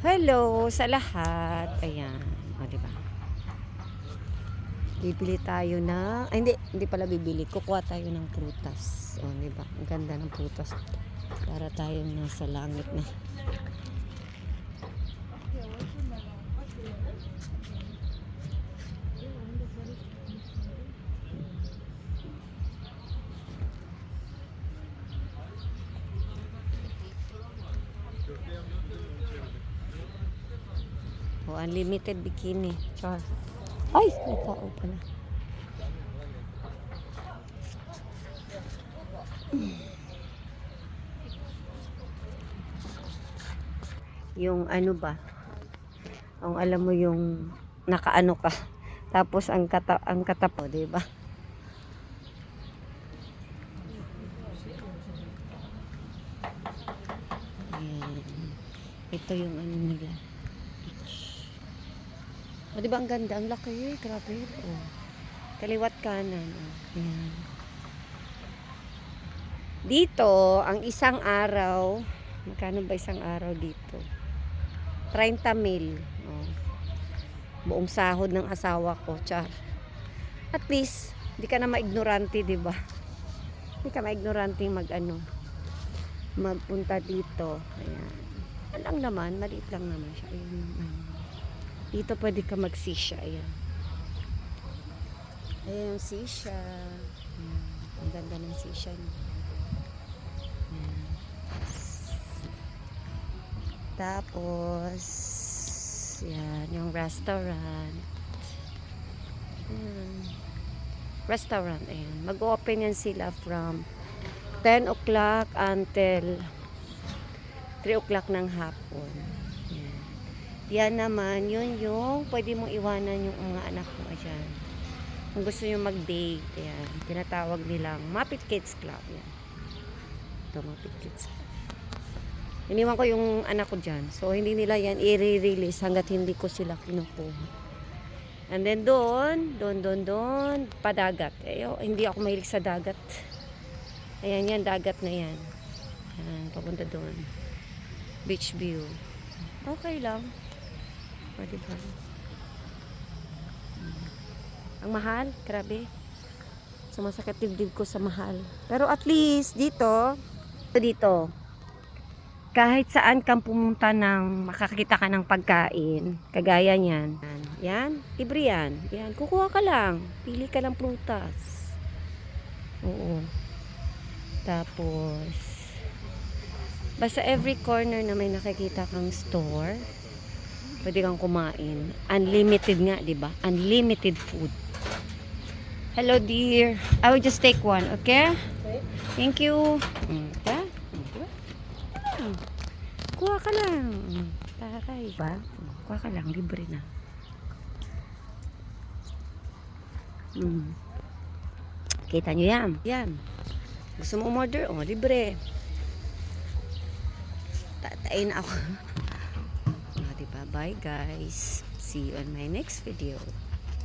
Hello sa lahat. Ayan. O, diba? Bibili tayo na... Ay, hindi pala bibili. Kukuha tayo ng prutas. O, diba? Ang ganda ng prutas. Para tayong nasa langit na. O, unlimited bikini. Char. Ay! May tao pala. Yung ano ba? Ang alam mo yung nakaano ka. Tapos ang katapo, 'di ba? Ayan. Ito yung ano nila. O, di ba ang ganda? Ang laki. Grabe. O. Kaliwat kanan. O. Ayan. Dito, ang isang araw, magkano ba isang araw dito? 30,000. O. Buong sahod ng asawa ko. Char. At least, di ka na maignorante, di ba? Di ka maignorante magpunta dito. Ayan. Lang naman, maliit lang naman siya. Ayan. Dito pwede ka mag-sisya. Ayan. Ayan yung sisya. Ayan. Ang ganda ng sisya niya. Ayan. Tapos, yan, yung restaurant. Ayan. Restaurant, ayan. Mag-open yan sila from 10 o'clock until 3 o'clock ng hapon. Ayan. Yan naman, yun yung pwede mong iwanan yung mga anak mo dyan. Kung gusto nyo mag-date, ayan. Tinatawag nilang Muppet Kids Club. Ayan. Ito, Muppet Kids Club. Iniwan ko yung anak ko dyan. So, hindi nila yan i-release hanggat hindi ko sila kinukuha. And then doon, padagat. Hindi ako mahilig sa dagat. Ayan yan, dagat na yan. Ayan, papunta doon. Beach view. Okay lang. O, diba? Ang mahal, grabe. Sumasakit dibdib ko sa mahal. Pero at least, dito, kahit saan kang pumunta ng makakita ka ng pagkain, kagaya niyan. Yan, libre yan. Yan, kukuha ka lang. Pili ka ng prutas. Oo. Tapos, basta every corner na may nakikita kang store, pwede kang kumain. Unlimited nga, di ba? Unlimited food. Hello, dear. I will just take one, okay? Thank you. Okay? Kuha ka lang. Taray ba? Kuha ka lang. Libre na. Kita nyo yan. Yan. Gusto mo umorder? O, libre. Tatain ako. O, diba? Bye, guys. See you on my next video.